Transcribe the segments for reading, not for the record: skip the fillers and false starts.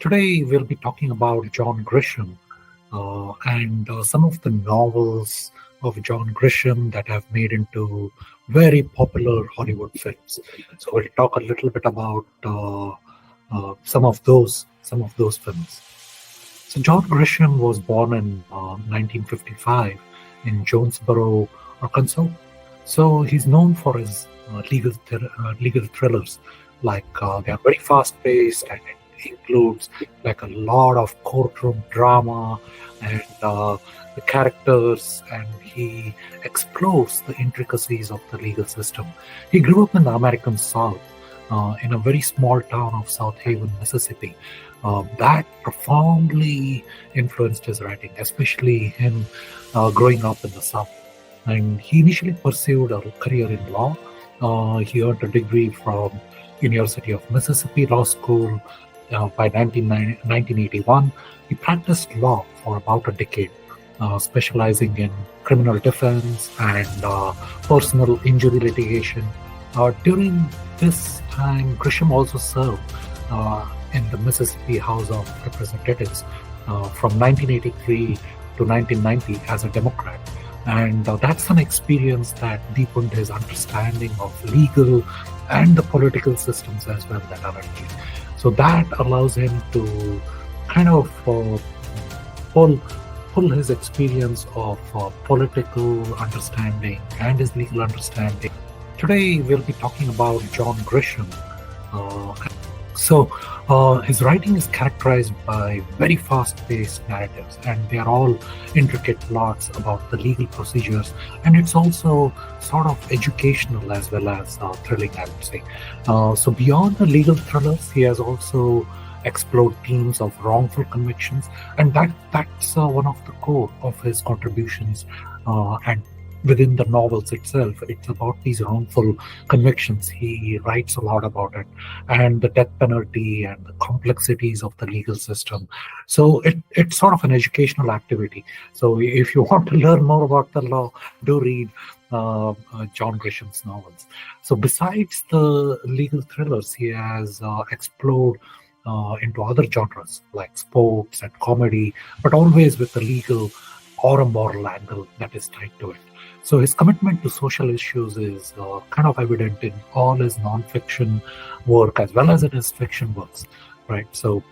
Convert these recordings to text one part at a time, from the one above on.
Today we'll be talking about John Grisham and some of the novels of John Grisham that have made into very popular Hollywood films. So we'll talk a little bit about some of those films. So John Grisham was born in 1955 in Jonesboro, Arkansas. So he's known for his legal thrillers, like they are very fast-paced and it includes like a lot of courtroom drama and the characters, and he explores the intricacies of the legal system. He grew up in the American South, in a very small town of South Haven, Mississippi. That profoundly influenced his writing, especially him growing up in the South. And he initially pursued a career in law. He earned a degree from University of Mississippi Law School by 1981. He practiced law for about a decade, specializing in criminal defense and personal injury litigation. During this time, Grisham also served in the Mississippi House of Representatives from 1983 to 1990 as a Democrat. And that's an experience that deepened his understanding of legal and the political systems as well that are at play. So that allows him to kind of pull his experience of political understanding and his legal understanding. Today we'll be talking about John Grisham. His writing is characterized by very fast-paced narratives, and they are all intricate plots about the legal procedures, and it's also sort of educational as well as thrilling, I would say. So beyond the legal thrillers, he has also explored themes of wrongful convictions, and that's one of the core of his contributions. And within the novels itself, it's about these wrongful convictions. He writes a lot about it, and the death penalty and the complexities of the legal system. So it's sort of an educational activity. So if you want to learn more about the law, do read John Grisham's novels. So besides the legal thrillers, he has explored into other genres like sports and comedy, but always with a legal or a moral angle that is tied to it. So his commitment to social issues is kind of evident in all his non-fiction work as well as in his fiction works, right? So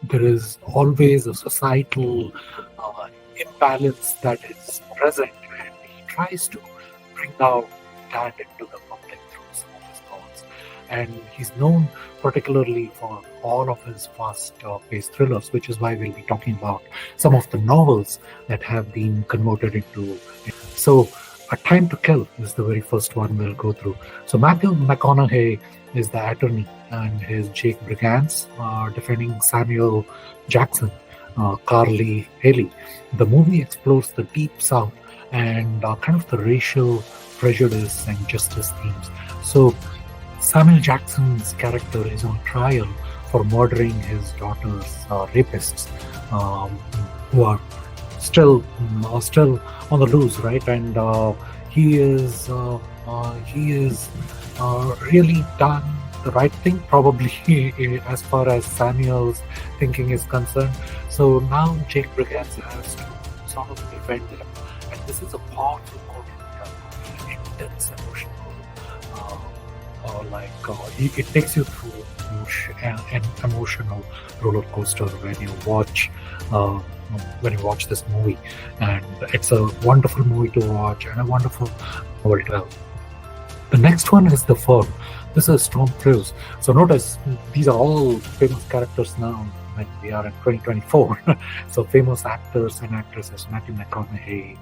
there is always a societal imbalance that is present, and he tries to bring out that into the public through some of his novels. And he's known particularly for all of his fast-paced thrillers, which is why we'll be talking about some of the novels that have been converted into. So, A Time to Kill is the very first one we'll go through. So Matthew McConaughey is the attorney, and his Jake Brigance defending Samuel Jackson, Carly Haley. The movie explores the Deep South and kind of the racial prejudice and justice themes. So Samuel Jackson's character is on trial for murdering his daughter's rapists, who are still on the loose, right? And he is really done the right thing, probably as far as Samuel's thinking is concerned. So now Jake Brigance has to sort of defend him, and this is a powerful courtroom drama, intense, emotional. It takes you through an emotional roller coaster when you watch this movie, and it's a wonderful movie to watch and a wonderful novel to tell. The next one is The Firm. This is Tom Cruise. So notice these are all famous characters now when we are in 2024. So famous actors and actresses: Matthew McConaughey,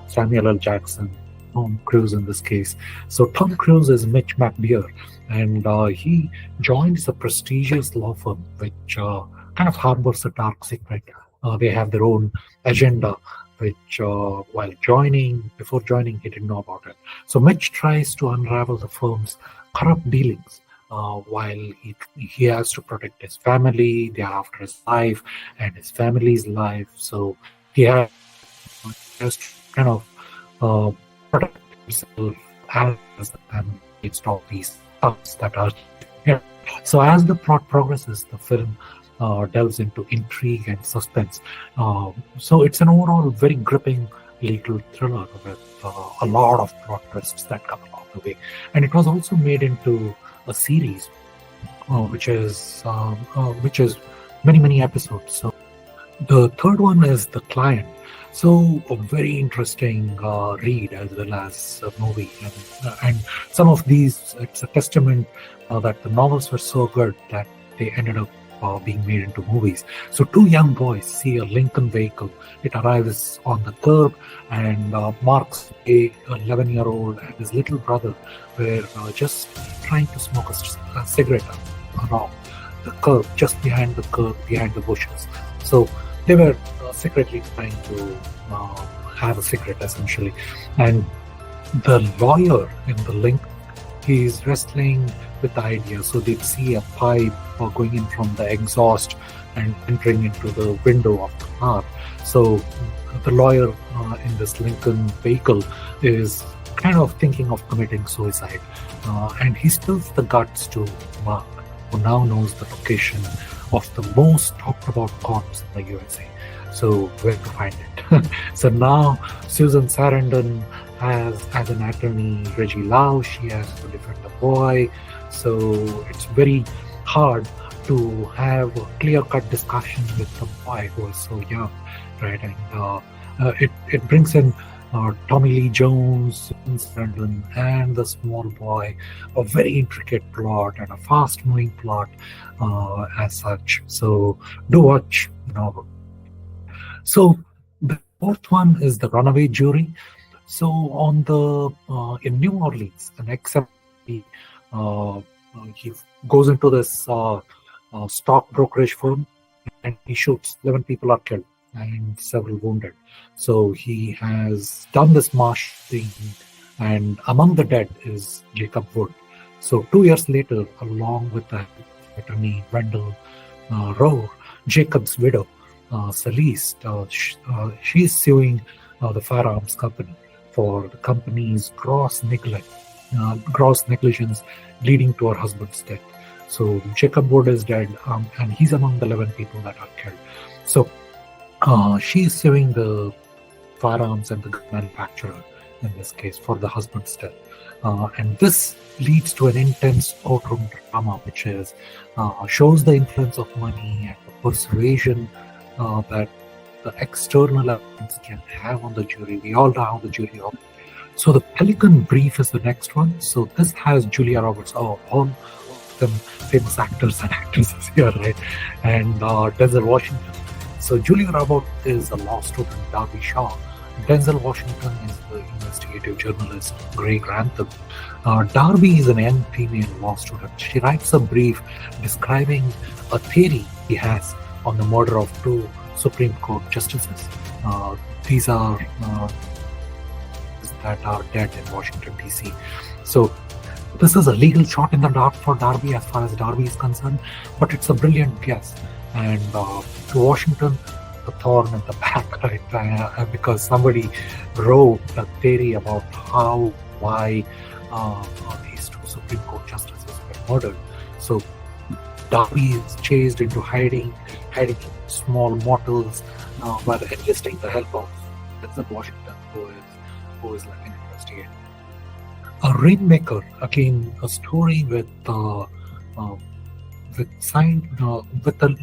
Samuel L. Jackson, Tom Cruise in this case. So Tom Cruise is Mitch McBeer, and he joins a prestigious law firm which kind of harbors a dark secret. They have their own agenda, which before joining, he didn't know about it. So Mitch tries to unravel the firm's corrupt dealings while he has to protect his family. They are after his life and his family's life. So he has to kind of protect himself as the family. It's all these thoughts that are here. So as the plot progresses, the film delves into intrigue and suspense. So it's an overall very gripping legal thriller with a lot of plot twists that come along the way. And it was also made into a series, which is many episodes. So the third one is The Client. So a very interesting read as well as a movie, and some of these, it's a testament that the novels were so good that they ended up being made into movies. So two young boys see a Lincoln vehicle. It arrives on the curb, and Mark's 11-year-old and his little brother were just trying to smoke a cigarette around the curb, just behind the curb, behind the bushes. So they were secretly trying to have a cigarette, essentially. And the lawyer in the link, he's wrestling with the idea. So they'd see a pipe going in from the exhaust and entering into the window of the car. So the lawyer in this Lincoln vehicle is kind of thinking of committing suicide. And he spills the guts to Mark, who now knows the location of the most talked about corpse in the USA. So where to find it? So now Susan Sarandon has, as an attorney, Reggie Lau, she has to defend the boy. So it's very hard to have a clear-cut discussion with the boy who is so young, right? And it brings in Tommy Lee Jones, Susan Sarandon, and the small boy, a very intricate plot and a fast-moving plot as such. So do watch the novel. So the fourth one is The Runaway Jury. So on the in New Orleans, an ex-employee, he goes into this stock brokerage firm and he shoots. 11 people are killed and several wounded. So he has done this marsh thing, and among the dead is Jacob Wood. So 2 years later, along with the attorney Wendell Rowe, Jacob's widow, Celeste, she's suing the firearms company for the company's gross negligence leading to her husband's death. So Jacob Wood is dead, and he's among the 11 people that are killed. So she's suing the firearms and the gun manufacturer in this case for the husband's death. And this leads to an intense courtroom drama, which is shows the influence of money and the persuasion that the external evidence can have on the jury. We all know how the jury operates. So the Pelican Brief is the next one. So this has Julia Roberts, all of them famous actors and actresses here, right? And Denzel Washington. So Julia Roberts is a law student, Darby Shaw. Denzel Washington is the investigative journalist, Greg Grantham. Darby is an young female law student. She writes a brief describing a theory he has on the murder of two Supreme Court justices. These are that are dead in Washington, D.C. So this is a legal shot in the dark for Darby as far as Darby is concerned, but it's a brilliant guess. And to Washington, the thorn in the back, right? Because somebody wrote a theory about why these two Supreme Court justices were murdered. So Darby is chased into hiding in small motels, while enlisting the help of Denzel Washington, who is like an investigator. A Rainmaker, again, a story with a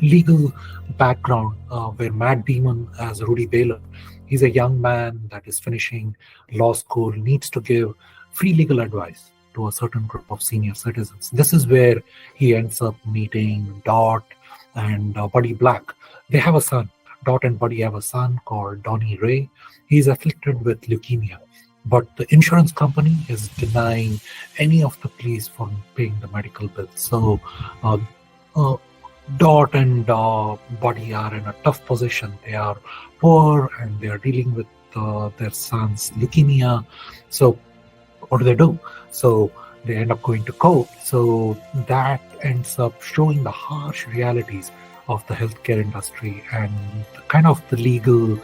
legal background, where Matt Damon as Rudy Baylor. He's a young man that is finishing law school, needs to give free legal advice to a certain group of senior citizens. This is where he ends up meeting Dot and Buddy Black. They have a son. Dot and Buddy have a son called Donnie Ray. He's afflicted with leukemia, but the insurance company is denying any of the pleas for paying the medical bills. So Dot and Buddy are in a tough position. They are poor and they are dealing with their son's leukemia. So what do? So they end up going to court. So that ends up showing the harsh realities of the healthcare industry and the legal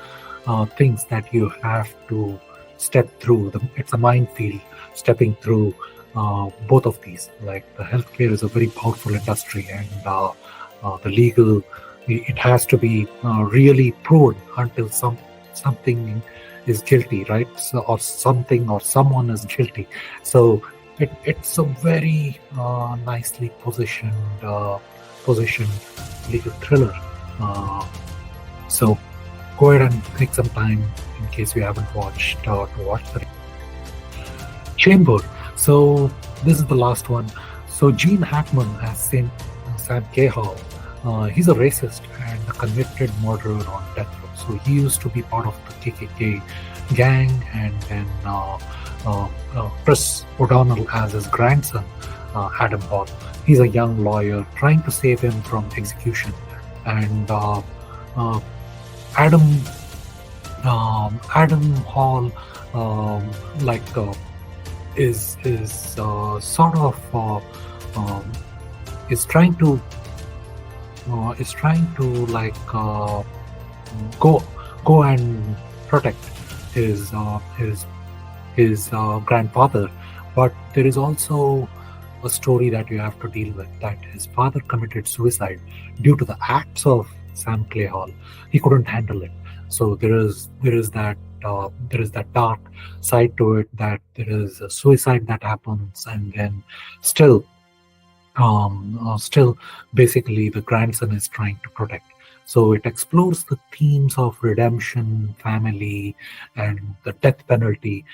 things that you have to step through. It's a minefield stepping through both of these. Like the healthcare is a very powerful industry, and the legal, it has to be really proven until something is guilty, right? So, or something or someone is guilty. So it's a very nicely positioned legal thriller. So go ahead and take some time in case you haven't watched to watch the Chamber. So this is the last one. So Gene Hackman as Sam Cahill. He's a racist and a convicted murderer on death row. So he used to be part of the KKK gang, and then Chris O'Donnell as his grandson, Adam Hall. He's a young lawyer trying to save him from execution, and Adam Hall is sort of is trying to go and protect his grandfather, but there is also a story that you have to deal with, that his father committed suicide due to the acts of Sam Clay Hall. He couldn't handle it. So there is that dark side to it, that there is a suicide that happens, and then still basically the grandson is trying to protect. So it explores the themes of redemption, family, and the death penalty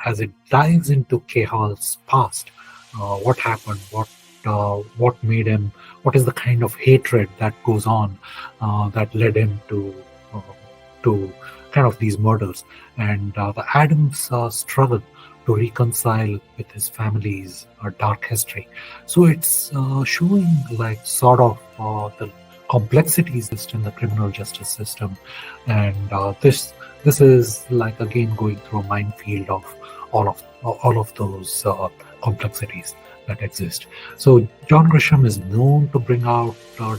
as it dives into Cahill's past. What happened? What made him? What is the kind of hatred that goes on that led him to kind of these murders, and the Adams struggle to reconcile with his family's dark history. So it's showing like sort of the complexities in the criminal justice system, and this is like again going through a minefield of all of those complexities that exist. So John Grisham is known to bring out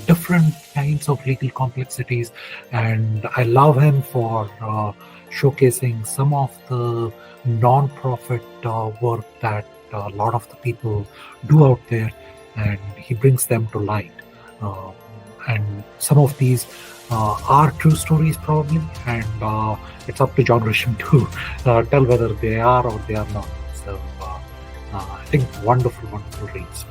different kinds of legal complexities, and I love him for showcasing some of the non-profit work that a lot of the people do out there, and he brings them to light. And some of these are true stories probably, and it's up to John Grisham to tell whether they are or they are not. So I think wonderful reads.